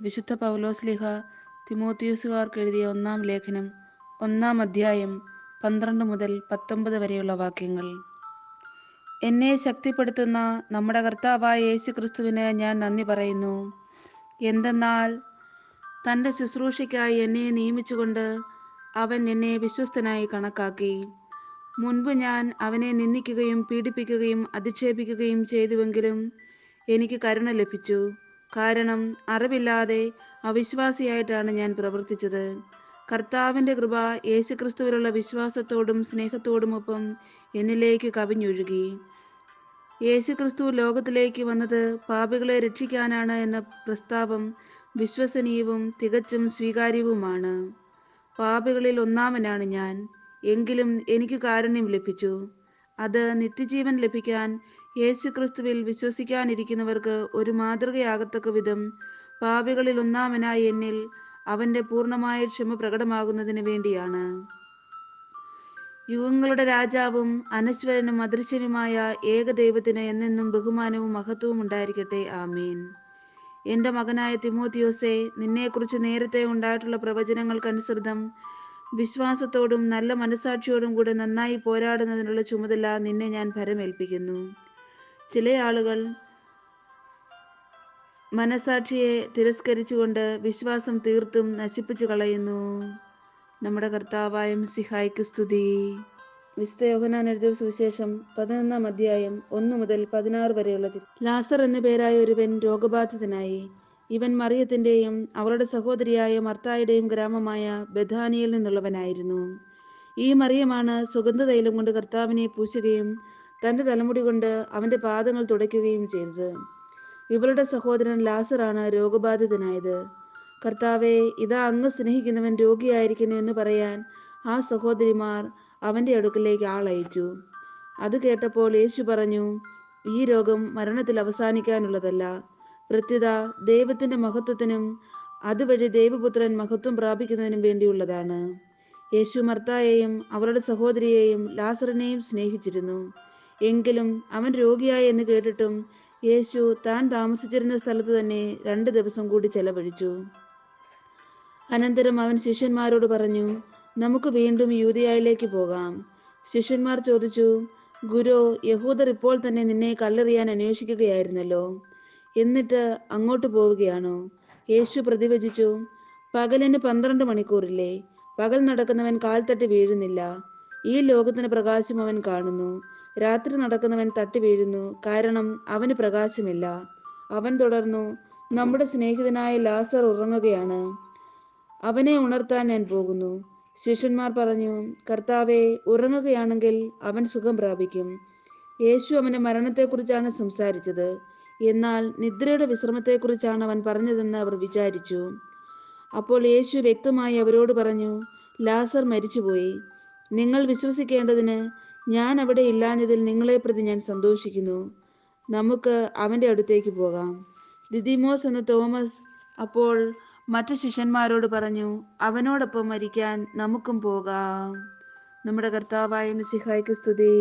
വിശുദ്ധ പൗലോസ്ലീഹ തിമോത്തിയോസുകാർക്ക് എഴുതിയ ഒന്നാം ലേഖനം 1-ാം അധ്യായം 12 മുതൽ 19 വരെയുള്ള വാക്യങ്ങൾ. എന്നെ ശക്തിപ്പെടുത്തുന്ന നമ്മുടെ കർത്താവായ യേശു ക്രിസ്തുവിന് ഞാൻ നന്ദി പറയുന്നു. എന്തെന്നാൽ തൻ്റെ ശുശ്രൂഷയ്ക്കായി എന്നെ നിയമിച്ചുകൊണ്ട് അവൻ എന്നെ വിശ്വസ്തനായി കണക്കാക്കി. മുൻപ് ഞാൻ അവനെ നിന്ദിക്കുകയും പീഡിപ്പിക്കുകയും അധിക്ഷേപിക്കുകയും ചെയ്തുവെങ്കിലും എനിക്ക് കരുണ ലഭിച്ചു. കാരണം അറിവില്ലാതെ അവിശ്വാസിയായിട്ടാണ് ഞാൻ പ്രവർത്തിച്ചത്. കർത്താവിൻ്റെ കൃപ യേശുക്രിസ്തുവിലുള്ള വിശ്വാസത്തോടും സ്നേഹത്തോടുമൊപ്പം എന്നിലേക്ക് കവിഞ്ഞൊഴുകി. യേശുക്രിസ്തു ലോകത്തിലേക്ക് വന്നത് പാപികളെ രക്ഷിക്കാനാണ് എന്ന പ്രസ്താവം വിശ്വസനീയവും തികച്ചും സ്വീകാര്യവുമാണ്. പാപികളിൽ ഒന്നാമനാണ് ഞാൻ. എങ്കിലും എനിക്ക് കാരുണ്യം ലഭിച്ചു. അത് നിത്യജീവൻ ലഭിക്കാൻ യേശുക്രിസ്തുവിൽ വിശ്വസിക്കാനിരിക്കുന്നവർക്ക് ഒരു മാതൃകയാകത്തക്ക വിധം പാപികളിൽ ഒന്നാമനായി എന്നിൽ അവൻ്റെ പൂർണ്ണമായ ക്ഷമ പ്രകടമാകുന്നതിന് വേണ്ടിയാണ്. യുഗങ്ങളുടെ രാജാവും അനശ്വരനും അദൃശ്യനുമായ ഏകദൈവത്തിന് എന്നെന്നും ബഹുമാനവും മഹത്വവും ഉണ്ടായിരിക്കട്ടെ. ആമേൻ. എൻ്റെ മകനായ തിമോത്തിയോസേ, നിന്നെക്കുറിച്ച് നേരത്തെ ഉണ്ടായിട്ടുള്ള പ്രവചനങ്ങൾക്കനുസൃതം വിശ്വാസത്തോടും നല്ല മനസാക്ഷിയോടും കൂടെ നന്നായി പോരാടുന്നതിനുള്ള ചുമതല നിന്നെ ഞാൻ ഭരമേൽപ്പിക്കുന്നു. ചില ആളുകൾ മനസാക്ഷിയെ തിരസ്കരിച്ചുകൊണ്ട് വിശ്വാസം തീർത്തും നശിപ്പിച്ചു കളയുന്നു. നമ്മുടെ കർത്താവായ മിശിഹായ്ക്ക് സ്തുതി. വിശുദ്ധ യോഹന്നാൻ എഴുതിയ സുവിശേഷം 11-ാം അധ്യായം 1 മുതൽ 16 വരെയുള്ള. ലാസർ എന്നു പേരായ ഒരുവൻ രോഗബാധിതനായി. ഇവൻ മറിയത്തിൻ്റെയും അവളുടെ സഹോദരിയായ മർത്തായുടെയും ഗ്രാമമായ ബഥാനിയിൽ നിന്നുള്ളവനായിരുന്നു. ഈ മറിയമാണ് സുഗന്ധതൈലം കൊണ്ട് കർത്താവിനെ പൂശുകയും തൻ്റെ തലമുടി കൊണ്ട് അവൻ്റെ പാദങ്ങൾ തുടയ്ക്കുകയും ചെയ്തത്. ഇവളുടെ സഹോദരൻ ലാസറാണ് രോഗബാധിതനായത്. കർത്താവേ, ഇതാ അങ്ങ് സ്നേഹിക്കുന്നവൻ രോഗിയായിരിക്കുന്നു എന്ന് പറയാൻ ആ സഹോദരിമാർ അവൻ്റെ അടുക്കലേക്ക് ആളയച്ചു. അത് കേട്ടപ്പോൾ യേശു പറഞ്ഞു, ഈ രോഗം മരണത്തിൽ അവസാനിക്കാനുള്ളതല്ല, പ്രത്യുത ദൈവത്തിൻ്റെ മഹത്വത്തിനും അതുവഴി ദൈവപുത്രൻ മഹത്വം പ്രാപിക്കുന്നതിനും വേണ്ടിയുള്ളതാണ്. യേശു മർത്തായെയും അവളുടെ സഹോദരിയെയും ലാസറിനെയും സ്നേഹിച്ചിരുന്നു. എങ്കിലും അവൻ രോഗിയായി എന്ന് കേട്ടിട്ടും യേശു താൻ താമസിച്ചിരുന്ന സ്ഥലത്ത് തന്നെ 2 ദിവസം കൂടി ചെലവഴിച്ചു. അനന്തരം അവൻ ശിഷ്യന്മാരോട് പറഞ്ഞു, നമുക്ക് വീണ്ടും യൂദയായിലേക്ക് പോകാം. ശിഷ്യന്മാർ ചോദിച്ചു, ഗുരു, യഹൂദർ ഇപ്പോൾ തന്നെ നിന്നെ കല്ലെറിയാൻ അന്വേഷിക്കുകയായിരുന്നല്ലോ, എന്നിട്ട് അങ്ങോട്ട് പോവുകയാണോ? യേശു പ്രതിവചിച്ചു, പകലിന് 12 മണിക്കൂറില്ലേ? പകൽ നടക്കുന്നവൻ കാൽ തട്ടി വീഴുന്നില്ല. ഈ ലോകത്തിന് പ്രകാശം അവൻ കാണുന്നു. രാത്രി നടക്കുന്നവൻ തട്ടി വീഴുന്നു, കാരണം അവന് പ്രകാശമില്ല. അവൻ തുടർന്നു, നമ്മുടെ സ്നേഹിതനായ ലാസർ ഉറങ്ങുകയാണ്. അവനെ ഉണർത്താൻ ഞാൻ പോകുന്നു. ശിഷ്യന്മാർ പറഞ്ഞു, കർത്താവേ, ഉറങ്ങുകയാണെങ്കിൽ അവൻ സുഖം പ്രാപിക്കും. യേശു അവൻ്റെ മരണത്തെക്കുറിച്ചാണ് സംസാരിച്ചത്, എന്നാൽ നിദ്രയുടെ വിശ്രമത്തെക്കുറിച്ചാണ് അവൻ പറഞ്ഞതെന്ന് അവർ വിചാരിച്ചു. അപ്പോൾ യേശു വ്യക്തമായി അവരോട് പറഞ്ഞു, ലാസർ മരിച്ചുപോയി. നിങ്ങൾ വിശ്വസിക്കേണ്ടതിന് ഞാൻ അവിടെ ഇല്ലാഞ്ഞതിൽ നിങ്ങളെ പ്രതി ഞാൻ സന്തോഷിക്കുന്നു. നമുക്ക് അവൻ്റെ അടുത്തേക്ക് പോകാം. ദിദിമോസ് എന്ന തോമസ് അപ്പോൾ മറ്റു ശിഷ്യന്മാരോട് പറഞ്ഞു, അവനോടൊപ്പം മരിക്കാൻ നമുക്കും പോകാം. നമ്മുടെ കർത്താവായ മിശിഹായ്ക്ക് സ്തുതി.